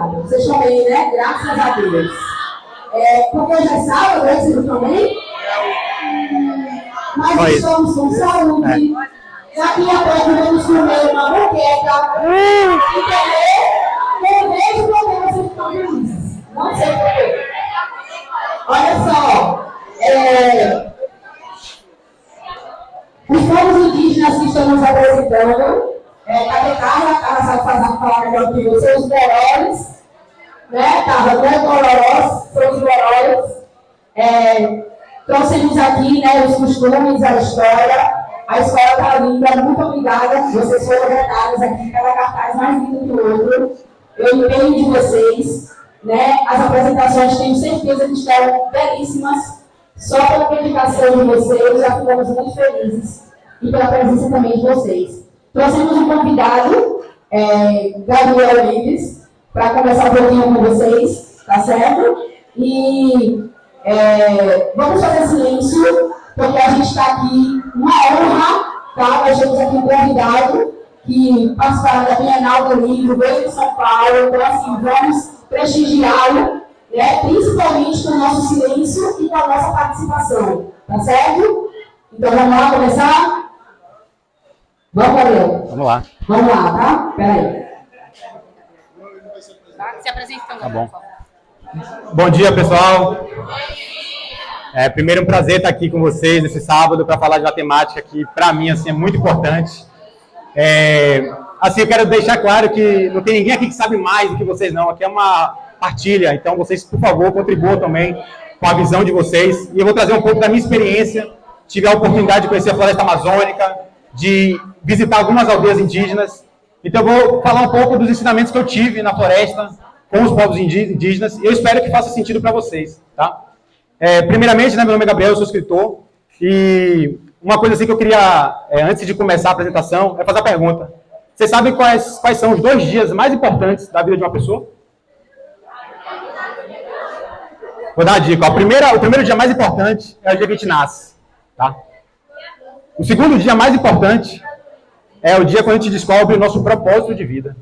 obrigada. Vocês estão bem, né? Graças a Deus. Porque hoje é sábado, né? Vocês estão bem? Nós estamos com saúde. Daqui a pouco vamos comer uma moqueca. Entendeu? Eu vejo porque vocês estão felizes. Não sei porquê. Olha só. Os povos indígenas que estamos apresentando. Cadê Carla? Carla sabe falar melhor que você. Os Borós. Né, Carla? Não é Bororós, são os Borós. Trouxemos aqui, né, os costumes, a história. A escola está linda, muito obrigada. Vocês foram detalhes aqui, cada cartaz mais lindo que o outro. Eu empenho de vocês, né? As apresentações, tenho certeza que estão belíssimas. Só pela dedicação de vocês, já ficamos muito felizes. E pela presença também de vocês. Trouxemos um convidado, Gabriel Lives, para conversar um pouquinho com vocês, tá certo? E vamos fazer silêncio, porque a gente está aqui, uma honra, tá? Nós temos aqui um convidado que participará da Bienal do Livro, veio de São Paulo, então assim, vamos prestigiá-lo, né? Principalmente com o nosso silêncio e com a nossa participação, tá certo? Então vamos lá começar? Vamos, Gabriel? Vamos lá. Vamos lá, tá? Peraí. Se apresentando. Tá bom. Bom dia, pessoal. Primeiro, um prazer estar aqui com vocês nesse sábado para falar de uma temática que, para mim, assim, é muito importante. Assim, eu quero deixar claro que não tem ninguém aqui que sabe mais do que vocês, não. Aqui é uma partilha, então vocês, por favor, contribuam também com a visão de vocês. E eu vou trazer um pouco da minha experiência. Tive a oportunidade de conhecer a floresta amazônica, de visitar algumas aldeias indígenas. Então, eu vou falar um pouco dos ensinamentos que eu tive na floresta com os povos indígenas. E eu espero que faça sentido para vocês, tá? Primeiramente, né, meu nome é Gabriel, eu sou escritor, e uma coisa assim que eu queria, antes de começar a apresentação, é fazer a pergunta. Vocês sabem quais são os 2 dias mais importantes da vida de uma pessoa? Vou dar uma dica. O primeiro dia mais importante é o dia que a gente nasce. Tá? O segundo dia mais importante é o dia quando a gente descobre o nosso propósito de vida,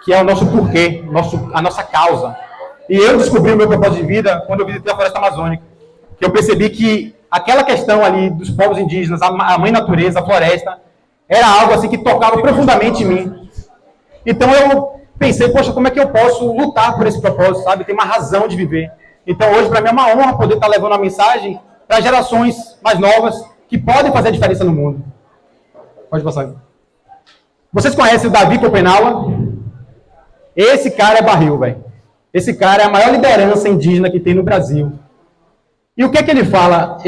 que é o nosso porquê, a nossa causa. E eu descobri o meu propósito de vida quando eu visitei a floresta amazônica, que eu percebi que aquela questão ali dos povos indígenas, a mãe natureza, a floresta, era algo assim que tocava profundamente em mim. Então eu pensei, poxa, como é que eu posso lutar por esse propósito, sabe? Ter uma razão de viver. Então hoje, para mim, é uma honra poder estar levando uma mensagem para gerações mais novas que podem fazer a diferença no mundo. Pode passar. Vocês conhecem o Davi Copenaua? Esse cara é barril, velho. Esse cara é a maior liderança indígena que tem no Brasil. E o que é que ele fala?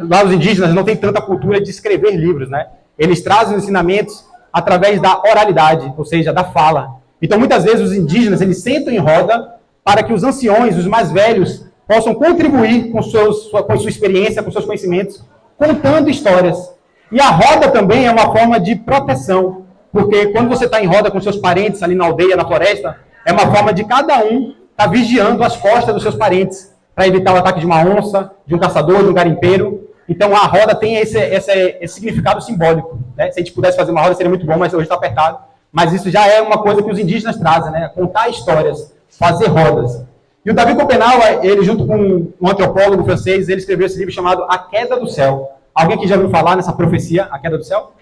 Lá os indígenas não têm tanta cultura de escrever livros, né? Eles trazem os ensinamentos através da oralidade, ou seja, da fala. Então, muitas vezes, os indígenas, eles sentam em roda para que os anciões, os mais velhos, possam contribuir com sua experiência, com seus conhecimentos, contando histórias. E a roda também é uma forma de proteção, porque quando você está em roda com seus parentes ali na aldeia, na floresta, é uma forma de cada um estar vigiando as costas dos seus parentes, para evitar o ataque de uma onça, de um caçador, de um garimpeiro. Então, a roda tem esse significado simbólico. Né? Se a gente pudesse fazer uma roda, seria muito bom, mas hoje está apertado. Mas isso já é uma coisa que os indígenas trazem, né? Contar histórias, fazer rodas. E o Davi Copenaua, ele junto com um antropólogo francês, ele escreveu esse livro chamado A Queda do Céu. Alguém aqui já ouviu falar nessa profecia, A Queda do Céu?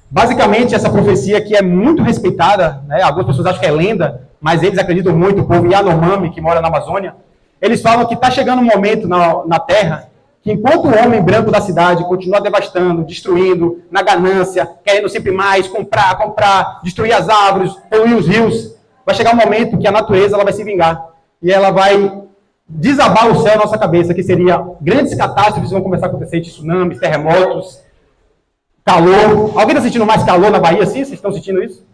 Basicamente, essa profecia que é muito respeitada, né? Algumas pessoas acham que é lenda, mas eles acreditam muito, o povo Yanomami, que mora na Amazônia, eles falam que está chegando um momento na Terra que enquanto o homem branco da cidade continua devastando, destruindo, na ganância, querendo sempre mais, comprar, destruir as árvores, poluir os rios, vai chegar um momento que a natureza ela vai se vingar e ela vai desabar o céu na nossa cabeça, que seria grandes catástrofes vão começar a acontecer, tsunamis, terremotos, calor. Alguém está sentindo mais calor na Bahia, sim? Vocês estão sentindo isso?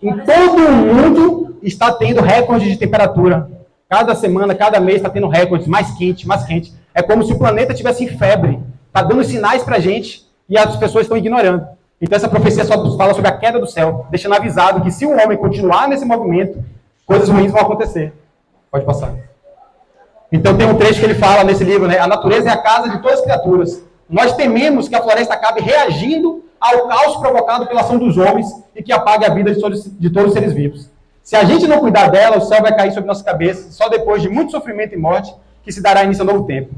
Em todo o mundo está tendo recorde de temperatura. Cada semana, cada mês está tendo recordes mais quente, mais quente. É como se o planeta estivesse em febre. Está dando sinais para a gente e as pessoas estão ignorando. Então essa profecia só fala sobre a queda do céu, deixando avisado que se o homem continuar nesse movimento, coisas ruins vão acontecer. Pode passar. Então tem um trecho que ele fala nesse livro, né? A natureza é a casa de todas as criaturas. Nós tememos que a floresta acabe reagindo ao caos provocado pela ação dos homens e que apague a vida de todos os seres vivos. Se a gente não cuidar dela, o céu vai cair sobre nossa cabeça, só depois de muito sofrimento e morte, que se dará início a um novo tempo.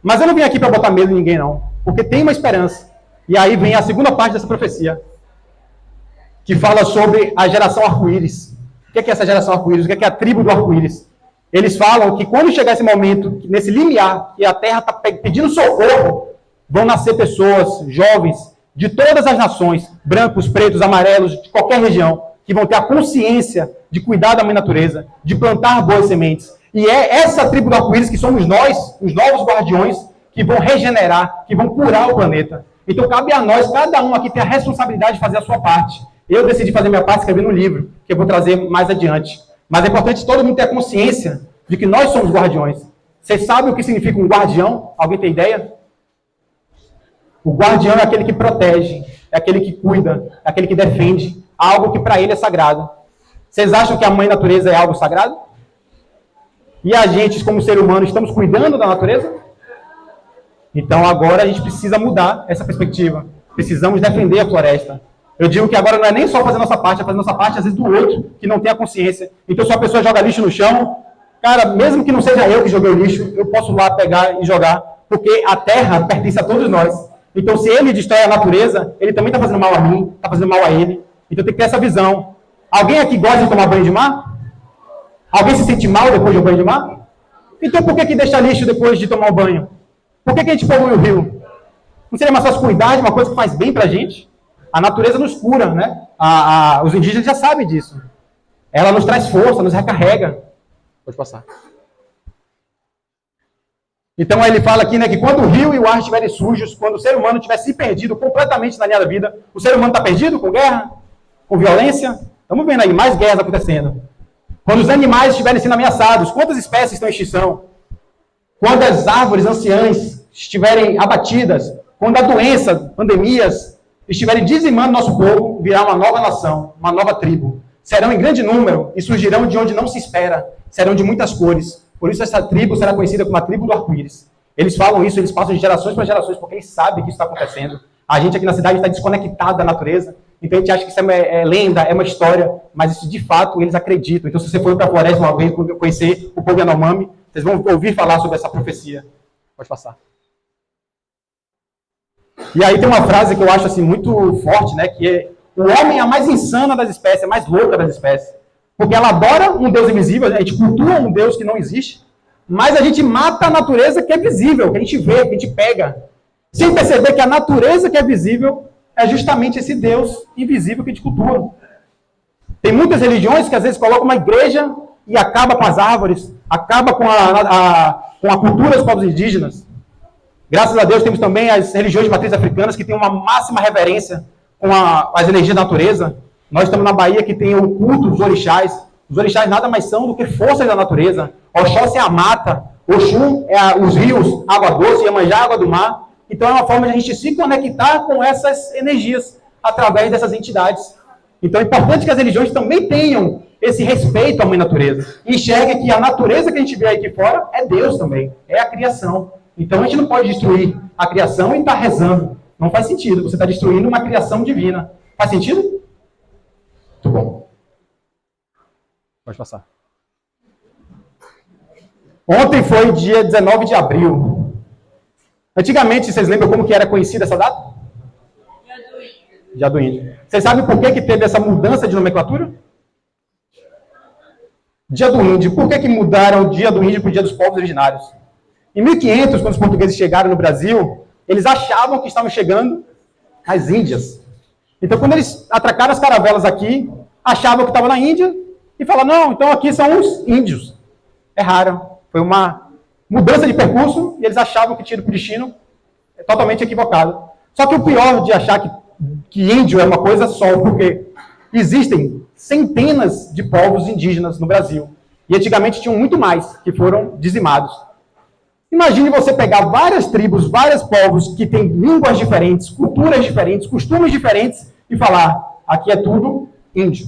Mas eu não vim aqui para botar medo em ninguém, não. Porque tem uma esperança. E aí vem a segunda parte dessa profecia, que fala sobre a geração arco-íris. O que é essa geração arco-íris? O que é a tribo do arco-íris? Eles falam que quando chegar esse momento, nesse limiar, que a terra está pedindo socorro, vão nascer pessoas, jovens, de todas as nações, brancos, pretos, amarelos, de qualquer região, que vão ter a consciência de cuidar da mãe natureza, de plantar boas sementes. E é essa tribo do arco-íris que somos nós, os novos guardiões, que vão regenerar, que vão curar o planeta. Então cabe a nós, cada um aqui, ter a responsabilidade de fazer a sua parte. Eu decidi fazer minha parte escrevendo um livro, que eu vou trazer mais adiante. Mas é importante todo mundo ter a consciência de que nós somos guardiões. Você sabe o que significa um guardião? Alguém tem ideia? O guardião é aquele que protege, é aquele que cuida, é aquele que defende algo que para ele é sagrado. Vocês acham que a mãe natureza é algo sagrado? E a gente, como ser humano, estamos cuidando da natureza? Então agora a gente precisa mudar essa perspectiva. Precisamos defender a floresta. Eu digo que agora não é nem só fazer nossa parte, é fazer nossa parte, às vezes, do outro, que não tem a consciência. Então, se a pessoa joga lixo no chão, cara, mesmo que não seja eu que joguei o lixo, eu posso lá pegar e jogar, porque a terra pertence a todos nós. Então, se ele destrói a natureza, ele também está fazendo mal a mim, está fazendo mal a ele. Então, tem que ter essa visão. Alguém aqui gosta de tomar banho de mar? Alguém se sente mal depois de um banho de mar? Então, por que deixa lixo depois de tomar o banho? Por que a gente polui o rio? Não seria mais fácil cuidar de uma coisa que faz bem para a gente? A natureza nos cura, né? Os indígenas já sabem disso. Ela nos traz força, nos recarrega. Pode passar. Então ele fala aqui, né, que quando o rio e o ar estiverem sujos, quando o ser humano tiver se perdido completamente na linha da vida, o ser humano está perdido com guerra, com violência. Estamos vendo aí mais guerras acontecendo. Quando os animais estiverem sendo ameaçados, quantas espécies estão em extinção? Quando as árvores anciãs estiverem abatidas, quando a doença, pandemias, estiverem dizimando nosso povo, virá uma nova nação, uma nova tribo. Serão em grande número e surgirão de onde não se espera. Serão de muitas cores. Por isso essa tribo será conhecida como a tribo do arco-íris. Eles falam isso, eles passam de gerações para gerações, porque eles sabem que isso está acontecendo. A gente aqui na cidade está desconectado da natureza, então a gente acha que isso é lenda, é uma história, mas isso de fato eles acreditam. Então se você for para a floresta uma vez conhecer o povo Yanomami, vocês vão ouvir falar sobre essa profecia. Pode passar. E aí tem uma frase que eu acho assim muito forte, né, que é: o homem é a mais insana das espécies, a mais louca das espécies. Porque ela adora um Deus invisível, a gente cultua um Deus que não existe, mas a gente mata a natureza que é visível, que a gente vê, que a gente pega. Sem perceber que a natureza que é visível é justamente esse Deus invisível que a gente cultua. Tem muitas religiões que às vezes colocam uma igreja e acaba com as árvores, acaba com a cultura dos povos indígenas. Graças a Deus temos também as religiões de matriz africanas que têm uma máxima reverência com as energias da natureza. Nós estamos na Bahia que tem o culto dos orixás. Os orixás nada mais são do que forças da natureza. Oxóssi é a mata, Oxum é os rios, água doce, Iemanjá, água do mar. Então é uma forma de a gente se conectar com essas energias através dessas entidades. Então é importante que as religiões também tenham esse respeito à mãe natureza. E enxerguem que a natureza que a gente vê aqui fora é Deus também, é a criação. Então a gente não pode destruir a criação e estar rezando. Não faz sentido, você está destruindo uma criação divina. Faz sentido? Muito bom. Pode passar. Ontem foi dia 19 de abril. Antigamente, vocês lembram como que era conhecida essa data? Dia do Índio. Vocês sabem por que teve essa mudança de nomenclatura? Dia do Índio. Por que mudaram o Dia do Índio para o Dia dos Povos Originários? Em 1500, quando os portugueses chegaram no Brasil, eles achavam que estavam chegando às Índias. Então, quando eles atracaram as caravelas aqui, achavam que estavam na Índia e falaram, não, então aqui são os índios. Erraram. Foi uma mudança de percurso e eles achavam que tinha ido para o destino totalmente equivocado. Só que o pior de achar que índio é uma coisa só, porque existem centenas de povos indígenas no Brasil. E antigamente tinham muito mais, que foram dizimados. Imagine você pegar várias tribos, vários povos que têm línguas diferentes, culturas diferentes, costumes diferentes e falar, aqui é tudo índio.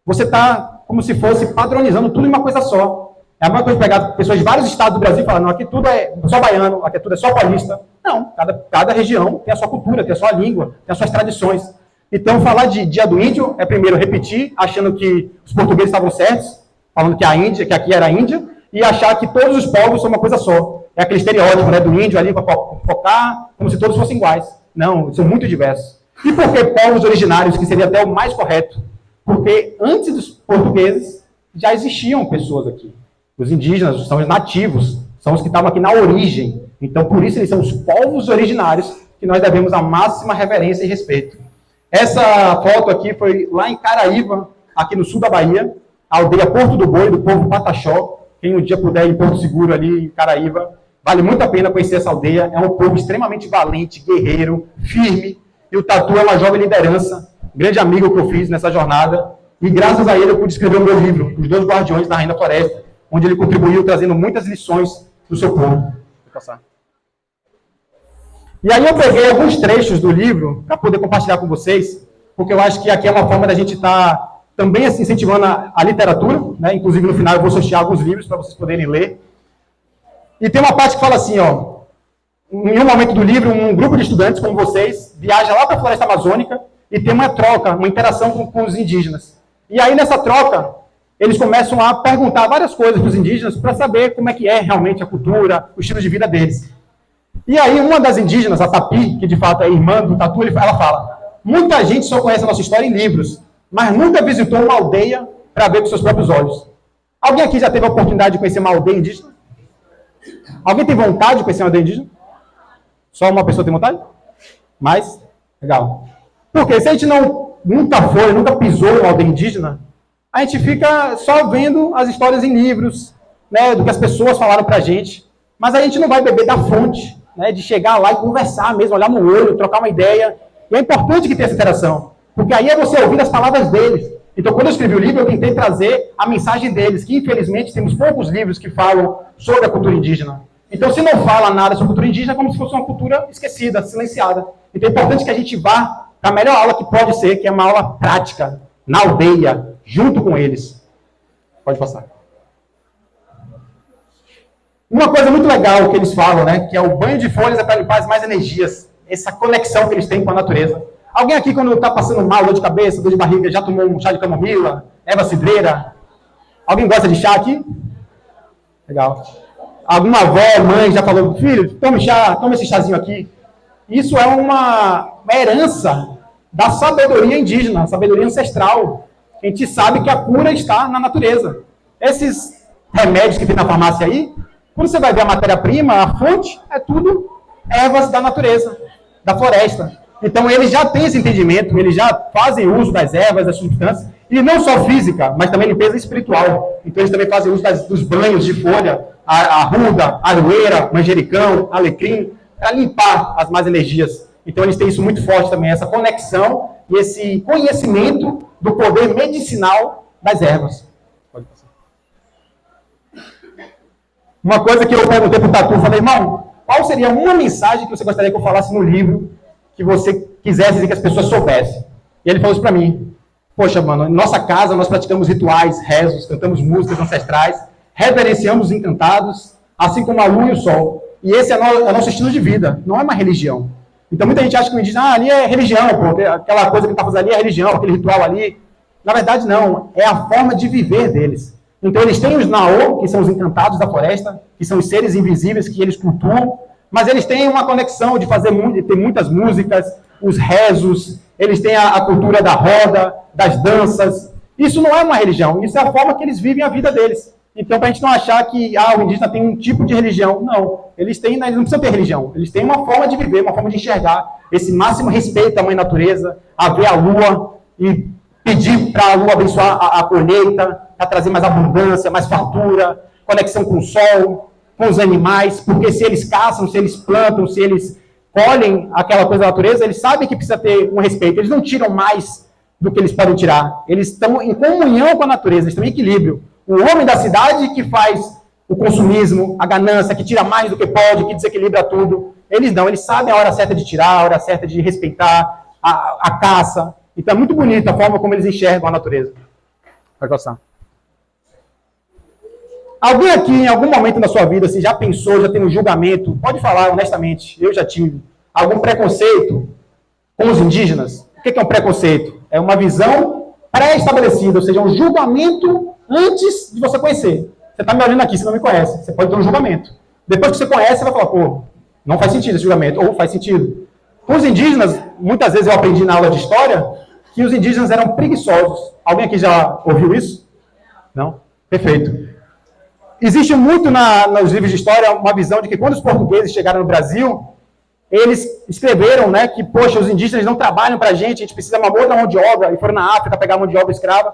Você está como se fosse padronizando tudo em uma coisa só. É a mesma coisa de pegar pessoas de vários estados do Brasil e falar, não, aqui tudo é só baiano, aqui tudo é só paulista. Não, cada região tem a sua cultura, tem a sua língua, tem as suas tradições. Então, falar de Dia do Índio é primeiro repetir, achando que os portugueses estavam certos, falando que a Índia, que aqui era a Índia, e achar que todos os povos são uma coisa só. É aquele estereótipo, né, do índio ali para focar, como se todos fossem iguais. Não, são muito diversos. E por que povos originários, que seria até o mais correto? Porque antes dos portugueses já existiam pessoas aqui. Os indígenas são os nativos, são os que estavam aqui na origem. Então, por isso, eles são os povos originários que nós devemos a máxima reverência e respeito. Essa foto aqui foi lá em Caraíva, aqui no sul da Bahia, a aldeia Porto do Boi, do povo Pataxó. Quem um dia puder ir em Porto Seguro, ali em Caraíva, vale muito a pena conhecer essa aldeia. É um povo extremamente valente, guerreiro, firme. E o Tatu é uma jovem liderança, grande amigo que eu fiz nessa jornada. E graças a ele eu pude escrever o meu livro, Os Dois Guardiões da Rainha da Floresta, onde ele contribuiu trazendo muitas lições do seu povo. Vou passar. E aí eu peguei alguns trechos do livro para poder compartilhar com vocês, porque eu acho que aqui é uma forma da gente estar também assim, incentivando a literatura, né? Inclusive no final eu vou sortear alguns livros para vocês poderem ler. E tem uma parte que fala assim, ó, em um momento do livro, um grupo de estudantes como vocês viaja lá para a Floresta Amazônica e tem uma troca, uma interação com os indígenas. E aí nessa troca, eles começam a perguntar várias coisas para os indígenas para saber como é que é realmente a cultura, o estilo de vida deles. E aí, uma das indígenas, a Tapi, que de fato é irmã do Tatu, ela fala: muita gente só conhece a nossa história em livros, mas nunca visitou uma aldeia para ver com seus próprios olhos. Alguém aqui já teve a oportunidade de conhecer uma aldeia indígena? Alguém tem vontade de conhecer uma aldeia indígena? Só uma pessoa tem vontade? Mas, legal. Porque se a gente nunca foi, nunca pisou numa aldeia indígena, a gente fica só vendo as histórias em livros, né, do que as pessoas falaram para a gente, mas a gente não vai beber da fonte, né, de chegar lá e conversar mesmo, olhar no olho, trocar uma ideia. E é importante que tenha essa interação, porque aí é você ouvir as palavras deles. Então, quando eu escrevi o livro, eu tentei trazer a mensagem deles, que infelizmente temos poucos livros que falam sobre a cultura indígena. Então, se não fala nada sobre a cultura indígena, é como se fosse uma cultura esquecida, silenciada. Então, é importante que a gente vá para a melhor aula que pode ser, que é uma aula prática, na aldeia, junto com eles. Pode passar. Uma coisa muito legal que eles falam, né, que é o banho de folhas é para limpar as mais energias. Essa conexão que eles têm com a natureza. Alguém aqui, quando está passando mal, dor de cabeça, dor de barriga, já tomou um chá de camomila, erva cidreira? Alguém gosta de chá aqui? Legal. Alguma avó, mãe já falou: filho, tome chá, toma esse chazinho aqui. Isso é uma herança da sabedoria indígena, sabedoria ancestral. A gente sabe que a cura está na natureza. Esses remédios que tem na farmácia aí, quando você vai ver a matéria-prima, a fonte, é tudo ervas da natureza, da floresta. Então, eles já têm esse entendimento, eles já fazem uso das ervas, das substâncias, e não só física, mas também limpeza espiritual. Então, eles também fazem uso dos banhos de folha, a arruda, a aroeira, manjericão, alecrim, para limpar as más energias. Então, eles têm isso muito forte também, essa conexão e esse conhecimento do poder medicinal das ervas. Pode passar. Uma coisa que eu perguntei para o Tatu, falei: irmão, qual seria uma mensagem que você gostaria que eu falasse no livro, que você quisesse dizer que as pessoas soubessem? E ele falou isso para mim: poxa, mano, em nossa casa nós praticamos rituais, rezos, cantamos músicas ancestrais, reverenciamos os encantados, assim como a lua e o sol. E esse é o nosso estilo de vida, não é uma religião. Então muita gente acha que me diz: ali é religião, pô, aquela coisa que está fazendo ali é religião, aquele ritual ali. Na verdade, não, é a forma de viver deles. Então, eles têm os Naô, que são os encantados da floresta, que são os seres invisíveis que eles cultuam, mas eles têm uma conexão de ter muitas músicas, os rezos, eles têm a cultura da roda, das danças. Isso não é uma religião, isso é a forma que eles vivem a vida deles. Então, para a gente não achar que o indígena tem um tipo de religião, não. Eles não precisam ter religião, eles têm uma forma de viver, uma forma de enxergar, esse máximo respeito à mãe natureza, a ver a lua e pedir para a lua abençoar a colheita, para trazer mais abundância, mais fartura, conexão com o sol, com os animais, porque se eles caçam, se eles plantam, se eles colhem aquela coisa da natureza, eles sabem que precisa ter um respeito. Eles não tiram mais do que eles podem tirar. Eles estão em comunhão com a natureza, eles estão em equilíbrio. O homem da cidade que faz o consumismo, a ganância, que tira mais do que pode, que desequilibra tudo, eles não, eles sabem a hora certa de tirar, a hora certa de respeitar a caça. Então é muito bonita a forma como eles enxergam a natureza. Vai gostar. Alguém aqui, em algum momento da sua vida, já pensou, já tem um julgamento, pode falar honestamente, eu já tive, algum preconceito com os indígenas? O que é um preconceito? É uma visão pré-estabelecida, ou seja, um julgamento antes de você conhecer. Você está me olhando aqui, você não me conhece. Você pode ter um julgamento. Depois que você conhece, você vai falar, pô, não faz sentido esse julgamento, ou faz sentido. Com os indígenas, muitas vezes eu aprendi na aula de história que os indígenas eram preguiçosos. Alguém aqui já ouviu isso? Não? Perfeito. Existe muito nos livros de história uma visão de que quando os portugueses chegaram no Brasil, eles escreveram, né, que, poxa, os indígenas não trabalham para a gente precisa de uma outra mão de obra, e foram na África pegar mão de obra escrava.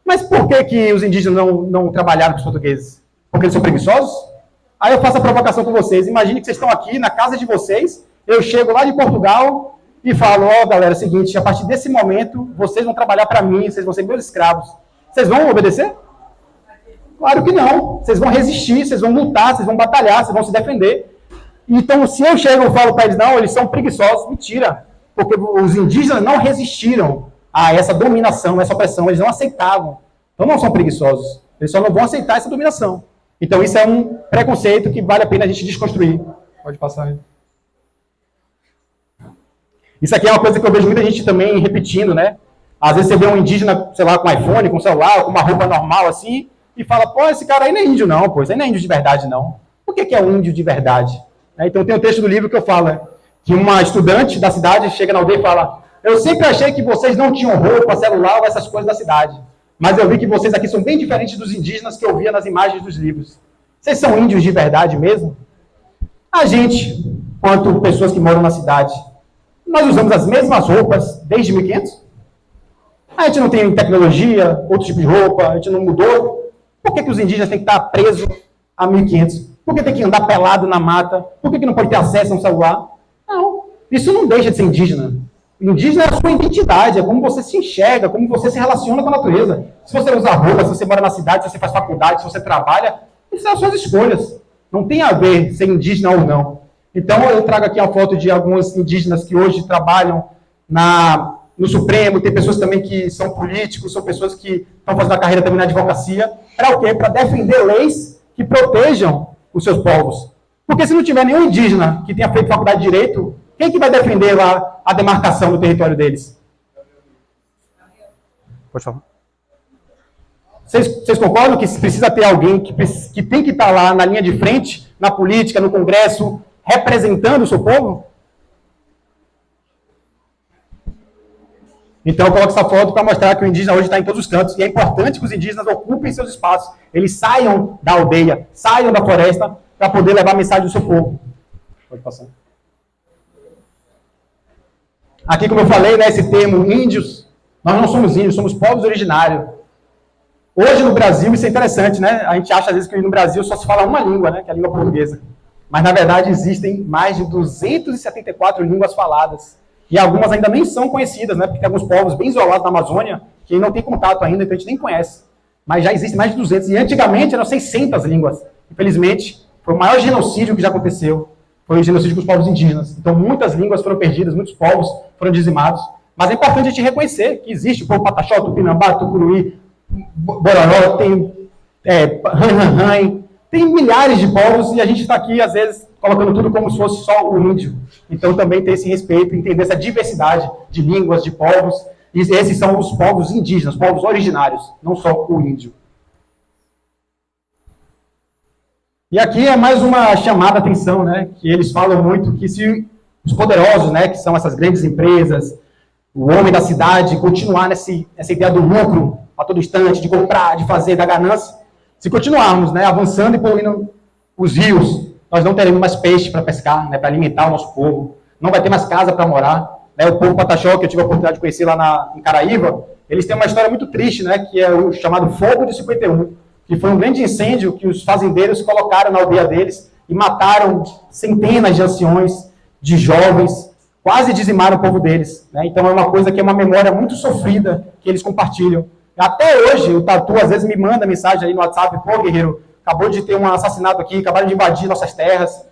Mas por que os indígenas não trabalharam com os portugueses? Porque eles são preguiçosos? Aí eu faço a provocação com vocês. Imagine que vocês estão aqui na casa de vocês, eu chego lá de Portugal e falo, galera, é o seguinte, a partir desse momento, vocês vão trabalhar para mim, vocês vão ser meus escravos. Vocês vão obedecer? Claro que não. Vocês vão resistir, vocês vão lutar, vocês vão batalhar, vocês vão se defender. Então, se eu chego e falo para eles, não, eles são preguiçosos, mentira. Porque os indígenas não resistiram a essa dominação, essa opressão, eles não aceitavam. Então, não são preguiçosos. Eles só não vão aceitar essa dominação. Então, isso é um preconceito que vale a pena a gente desconstruir. Pode passar aí. Isso aqui é uma coisa que eu vejo muita gente também repetindo, né? Às vezes você vê um indígena, sei lá, com iPhone, com celular, com uma roupa normal assim, e fala, pô, esse cara aí não é índio não, pô, esse aí não é índio de verdade não. Por que é um índio de verdade? Então tem um texto do livro que eu falo, que uma estudante da cidade chega na aldeia e fala, eu sempre achei que vocês não tinham roupa, celular ou essas coisas da cidade, mas eu vi que vocês aqui são bem diferentes dos indígenas que eu via nas imagens dos livros. Vocês são índios de verdade mesmo? A gente, quanto pessoas que moram na cidade, nós usamos as mesmas roupas desde 1500? A gente não tem tecnologia, outro tipo de roupa, a gente não mudou. Por que os indígenas têm que estar presos a 1500? Por que tem que andar pelado na mata? Por que não pode ter acesso a um celular? Não, isso não deixa de ser indígena. Indígena é a sua identidade, é como você se enxerga, como você se relaciona com a natureza. Se você usa roupa, se você mora na cidade, se você faz faculdade, se você trabalha, isso são as suas escolhas. Não tem a ver ser indígena ou não. Então, eu trago aqui a foto de alguns indígenas que hoje trabalham no Supremo, tem pessoas também que são políticos, são pessoas que estão fazendo a carreira também na advocacia. Para o quê? Para defender leis que protejam os seus povos. Porque se não tiver nenhum indígena que tenha feito faculdade de Direito, quem que vai defender lá a demarcação do território deles? Pode falar. Vocês concordam que precisa ter alguém que tem que estar lá na linha de frente, na política, no Congresso, representando o seu povo? Então, eu coloco essa foto para mostrar que o indígena hoje está em todos os cantos. E é importante que os indígenas ocupem seus espaços. Eles saiam da aldeia, saiam da floresta, para poder levar a mensagem do seu povo. Pode passar. Aqui, como eu falei, né, esse termo índios, nós não somos índios, somos povos originários. Hoje, no Brasil, isso é interessante, né? A gente acha, às vezes, que no Brasil só se fala uma língua, né, que é a língua portuguesa. Mas, na verdade, existem mais de 274 línguas faladas. E algumas ainda nem são conhecidas, né? Porque tem alguns povos bem isolados na Amazônia que não tem contato ainda, então a gente nem conhece. Mas já existem mais de 200. E antigamente eram 600 línguas. Infelizmente, foi o maior genocídio que já aconteceu. Foi o genocídio com os povos indígenas. Então muitas línguas foram perdidas, muitos povos foram dizimados. Mas é importante a gente reconhecer que existe o povo Pataxó, Tupinambá, Tucuruí, Bororó, tem Ranhanhan, tem milhares de povos e a gente está aqui, às vezes, colocando tudo como se fosse só o índio. Então, também ter esse respeito, entender essa diversidade de línguas, de povos. E esses são os povos indígenas, povos originários, não só o índio. E aqui é mais uma chamada à atenção, né? Que eles falam muito que se os poderosos, né, que são essas grandes empresas, o homem da cidade, continuar nessa ideia do lucro a todo instante, de comprar, de fazer, da ganância, se continuarmos, né, avançando e poluindo os rios, nós não teremos mais peixe para pescar, né, para alimentar o nosso povo, não vai ter mais casa para morar. Né, o povo Pataxó, que eu tive a oportunidade de conhecer lá em Caraíba, eles têm uma história muito triste, né, que é o chamado Fogo de 51, que foi um grande incêndio que os fazendeiros colocaram na aldeia deles e mataram centenas de anciões, de jovens, quase dizimaram o povo deles. Né? Então é uma coisa que é uma memória muito sofrida que eles compartilham. Até hoje, o Tatu às vezes me manda mensagem aí no WhatsApp, pô, guerreiro, acabou de ter um assassinato aqui, acabaram de invadir nossas terras,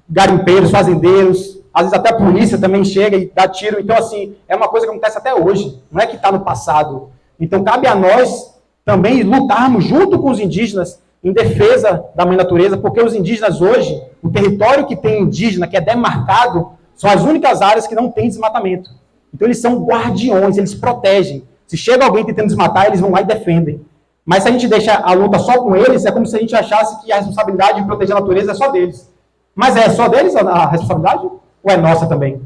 garimpeiros, fazendeiros, às vezes até a polícia também chega e dá tiro. Então, assim, é uma coisa que acontece até hoje, não é que está no passado. Então, cabe a nós também lutarmos junto com os indígenas em defesa da mãe natureza, porque os indígenas hoje, o território que tem indígena, que é demarcado, são as únicas áreas que não tem desmatamento. Então, eles são guardiões, eles protegem. Se chega alguém tentando desmatar, eles vão lá e defendem. Mas se a gente deixa a luta só com eles, é como se a gente achasse que a responsabilidade de proteger a natureza é só deles. Mas é só deles a responsabilidade? Ou é nossa também?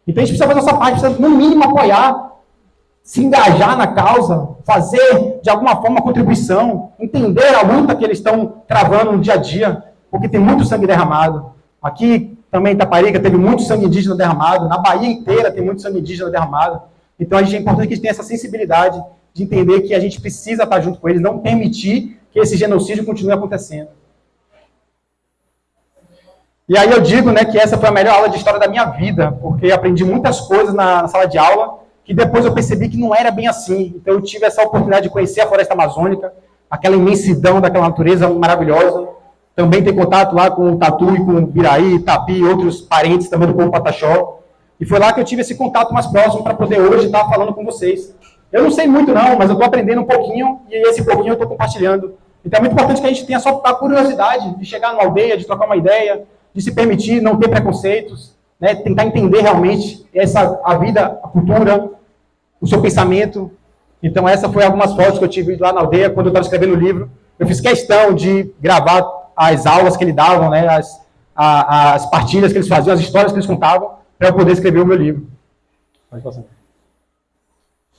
Então, a gente precisa fazer a nossa parte, precisa, no mínimo, apoiar, se engajar na causa, fazer, de alguma forma, uma contribuição, entender a luta que eles estão travando no dia a dia, porque tem muito sangue derramado. Aqui, também em Itaparica, teve muito sangue indígena derramado, na Bahia inteira tem muito sangue indígena derramado. Então, é importante que a gente tenha essa sensibilidade de entender que a gente precisa estar junto com eles, não permitir que esse genocídio continue acontecendo. E aí eu digo, né, que essa foi a melhor aula de história da minha vida, porque eu aprendi muitas coisas na sala de aula, que depois eu percebi que não era bem assim. Então eu tive essa oportunidade de conhecer a floresta amazônica, aquela imensidão daquela natureza maravilhosa. Também ter contato lá com o Tatu e com o Biraí, Tapi e outros parentes também do povo Pataxó. E foi lá que eu tive esse contato mais próximo para poder hoje estar falando com vocês. Eu não sei muito não, mas eu estou aprendendo um pouquinho e esse pouquinho eu estou compartilhando. Então é muito importante que a gente tenha só a curiosidade de chegar numa aldeia, de trocar uma ideia, de se permitir, não ter preconceitos, né? Tentar entender realmente a vida, a cultura, o seu pensamento. Então essa foi algumas fotos que eu tive lá na aldeia quando eu estava escrevendo o livro. Eu fiz questão de gravar as aulas que eles davam, né? As partilhas que eles faziam, as histórias que eles contavam, para eu poder escrever o meu livro. Pode passar.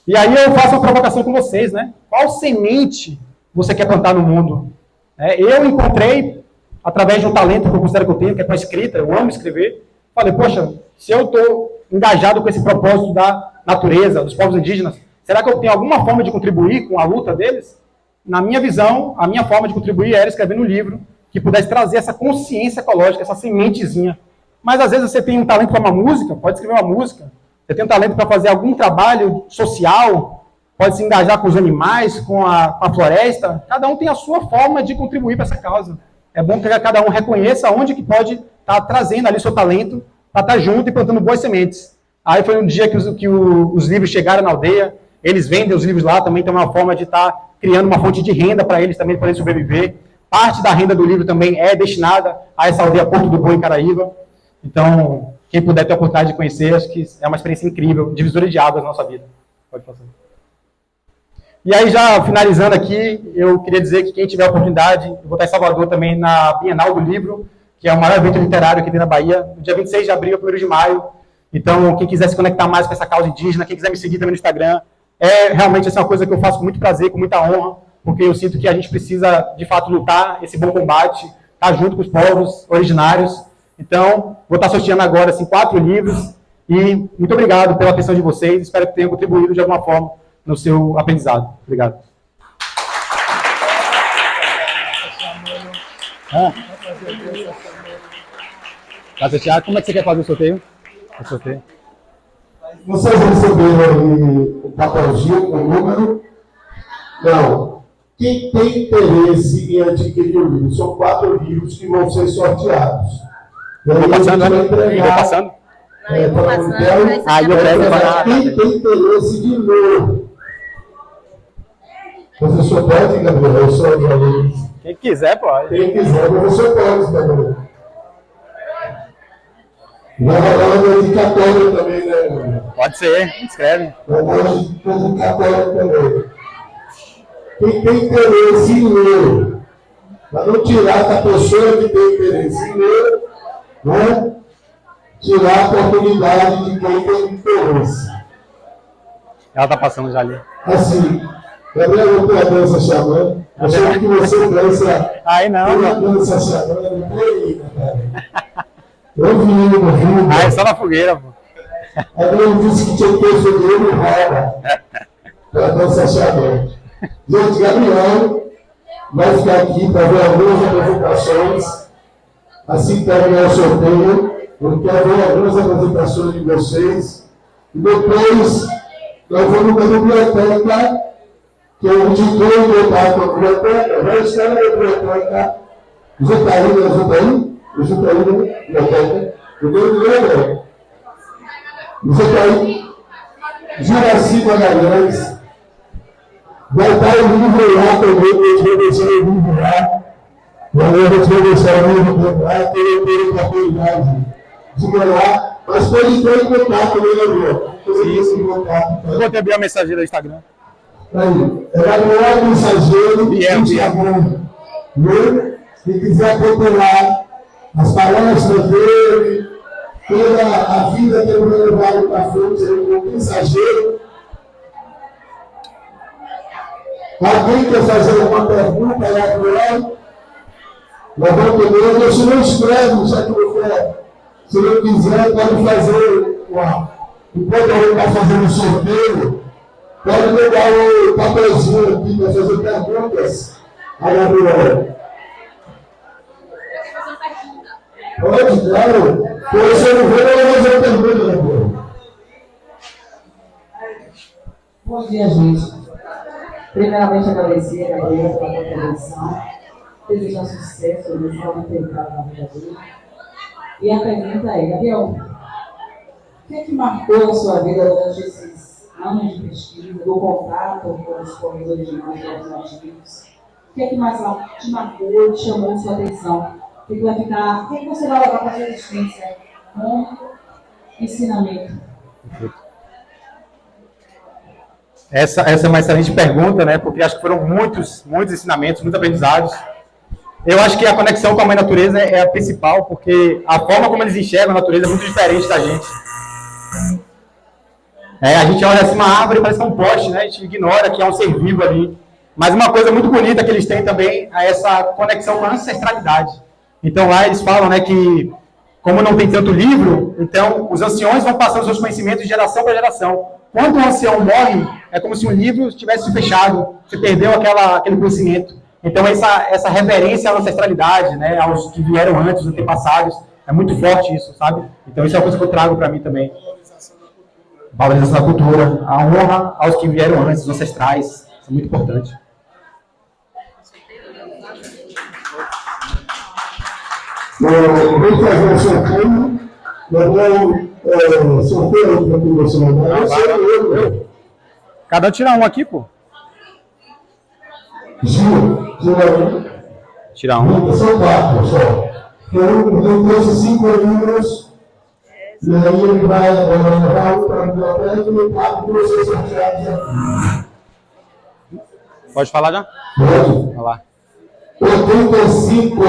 E aí eu faço uma provocação com vocês, né? Qual semente você quer plantar no mundo? Eu encontrei, através de um talento que eu considero que eu tenho, que é com a escrita, eu amo escrever. Falei, poxa, se eu estou engajado com esse propósito da natureza, dos povos indígenas, será que eu tenho alguma forma de contribuir com a luta deles? Na minha visão, a minha forma de contribuir era escrever um livro que pudesse trazer essa consciência ecológica, essa sementezinha. Mas às vezes você tem um talento para uma música, pode escrever uma música. Você tem um talento para fazer algum trabalho social, pode se engajar com os animais, com a floresta. Cada um tem a sua forma de contribuir para essa causa. É bom que cada um reconheça onde que pode estar trazendo ali seu talento para estar junto e plantando boas sementes. Aí foi um dia que os livros chegaram na aldeia, eles vendem os livros lá, também tem uma forma de estar criando uma fonte de renda para eles também poderem sobreviver. Parte da renda do livro também é destinada a essa aldeia Porto do Bom, em Caraíba. Então, quem puder ter a oportunidade de conhecer, acho que é uma experiência incrível, divisora de águas na nossa vida. Pode passar. E aí, já finalizando aqui, eu queria dizer que quem tiver a oportunidade, eu vou estar em Salvador também na Bienal do Livro, que é o maior evento literário que tem na Bahia, no dia 26 de abril, 1º de maio. Então, quem quiser se conectar mais com essa causa indígena, quem quiser me seguir também no Instagram, realmente essa é uma coisa que eu faço com muito prazer, com muita honra, porque eu sinto que a gente precisa, de fato, lutar esse bom combate, estar junto com os povos originários. Então, vou estar sorteando agora assim, 4 livros e muito obrigado pela atenção de vocês. Espero que tenham contribuído de alguma forma no seu aprendizado. Obrigado. Tá sorteado? Como é que você quer fazer o sorteio? O sorteio. Vocês receberam aí o papelzinho com o número? Não. Quem tem interesse em adquirir o livro? São 4 livros que vão ser sorteados. Estou passando, né? Estou passando. Não, eu vou passando. Aí eu pego. Quem tem interesse de ler? Professor pode, Gabriel? Eu sou de alunos. Quem quiser, pode. Quem quiser, professor pode, Gabriel. Vai rolar uma dedicatória também, né, Gabriel? Pode ser, escreve. Vai rolar uma dedicatória também. Quem tem interesse em ler, para não tirar da pessoa que tem interesse em ler, né? Tirar a oportunidade de quem tem interesse. Ela está passando já ali. Assim, Gabriel, eu tenho a dança chamando. Eu sei que você dança. Aí não. Tem a dança chamando, não tem, cara. Eu vi no vídeo. Aí só na fogueira, pô. Gabriel disse que tinha que ter fogueira e roda. Para dança chamando. Gente, Gabriel vai ficar aqui para ver algumas apresentações. Assim que terminar o sorteio, eu quero ver algumas apresentações de vocês. E depois, nós vamos para a biblioteca, que a gente entrou em contato com a biblioteca, vai estar na biblioteca. Jutaína, biblioteca. Eu tenho que ler, Jutaína, Juraci Magalhães. Vai estar o livro lá também, a gente vai deixar o livro lá. A gente vai deixar o livro lá, ter a oportunidade de ganhar. Mas pode entrar em contato, né, Gabriel? Sim. Eu botei a mensageira do Instagram. Aí, é Gabriel Mensageiro, Instagram. Se quiser procurar as palestras dele, toda a vida que ele vai levar para frente, ele é um mensageiro. Alguém quer fazer uma pergunta, Gabriel? Levanta o dedo, se não escreve, já que você, se não quiser, pode fazer enquanto ele está fazendo o sorteio, pode pegar o papelzinho aqui para fazer perguntas a Gabriel. Pode, claro. Porque se eu não ver, eu vou fazer pergunta, Gabriel. Bom dia, gente. Primeiramente, agradecer a Gabriel pela contribuição, desejar sucesso, desejar muito entrada na vida dele. E a pergunta é, Gabriel, o que é que marcou a sua vida durante esses anos de pesquisa, do contato com os corredores de mãos alternativos? O que é que mais te marcou, te chamou sua atenção? O que vai ficar, o que você vai levar para a sua existência como ensinamento? Essa é uma excelente pergunta, né? Porque acho que foram muitos ensinamentos, muitos aprendizados. Eu acho que a conexão com a mãe natureza é a principal, porque a forma como eles enxergam a natureza é muito diferente da gente. A gente olha assim uma árvore e parece que é um poste, né? A gente ignora que é um ser vivo ali. Mas uma coisa muito bonita que eles têm também é essa conexão com a ancestralidade. Então lá eles falam, né, que como não tem tanto livro, então os anciões vão passando seus conhecimentos de geração para geração. Quando um ancião morre, é como se um livro tivesse fechado, você perdeu aquele conhecimento. Então essa reverência à ancestralidade, né, aos que vieram antes, os antepassados, é muito forte isso, sabe? Então isso é uma coisa que eu trago para mim também. Valorização da cultura, a honra aos que vieram antes, os ancestrais, isso é muito importante. Vou fazer um sorteio. Eu sorteio para que você não vai. Cada um tira um aqui, pô. Tira um. São 4 só. Eu trouxe 5 livros. E aí ele vai levar um para a biblioteca e 4 para vocês sorteados aqui. Pode falar já? Pode. Vai lá. 85.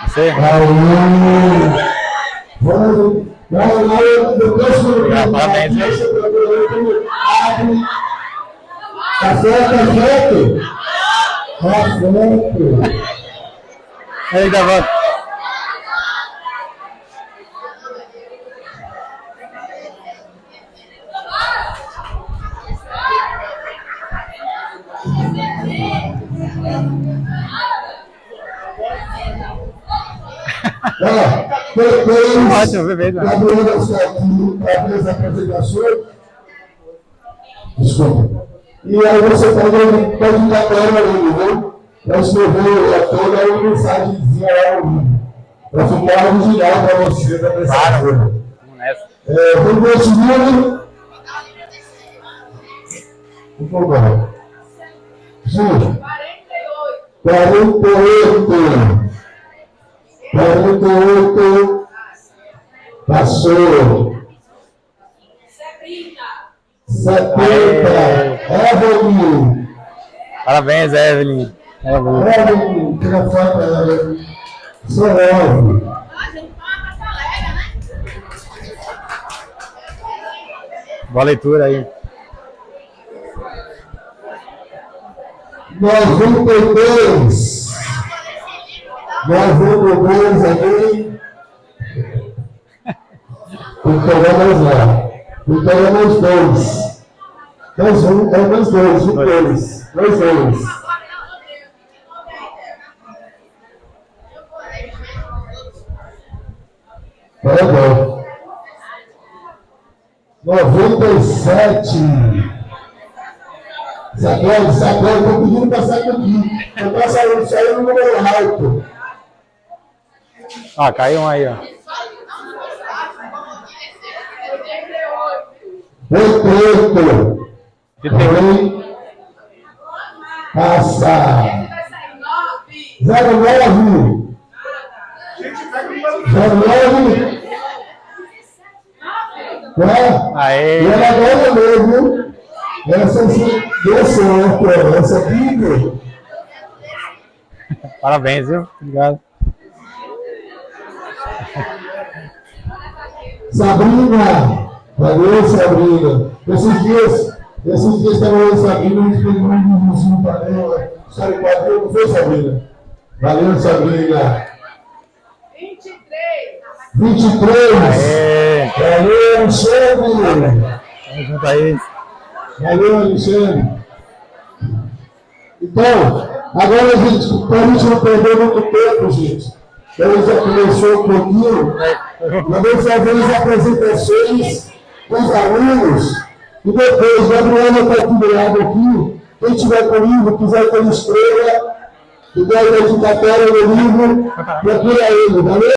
Você? Parabéns, tá certo? Aí, Davon. Ótimo, beleza. Abrir as apresentações. Desculpa. E aí você pode dar para ela ali, viu? Para escrever toda a mensagenzinha lá no livro. Para ficar original para você da apresentação. Vamos nessa. Vamos ver esse livro. Por favor. Sim. 48. Passou. 70. Evelyn. Parabéns, Evelyn. Evelyn, tira foto, Evelyn. Sou Evelyn. Boa leitura aí. 92. 92 ali. Pegamos lá. Pegamos 2. Mais um, é mais 2. 2. Mais 2. Tá bom. 97. Sacola, estou pedindo para sair daqui. Eu estou saindo no número alto. Ah, caiu um aí, ó. 88. Passa. 09. 09. 10. Aê! E ela agora mesmo, essa deu certo, essa aqui, Parabéns, viu? Obrigado. Sabrina, valeu, Sabrina. Esses dias estava eu e Sabrina, a gente fez um vizinho para ela, história de quadril, não foi, Sabrina? Valeu, Sabrina. 23. Aê! Valeu, Alexandre. Tamo junto aí. Valeu, Alexandre. Então, agora, gente, para a gente não perder muito tempo, gente, a gente já começou um pouquinho, nós vamos fazer as apresentações dos alunos, e depois, Gabriela está aqui do lado aqui, quem estiver comigo, quiser ter estrela, quiser dedicatória no livro, procura ele, valeu?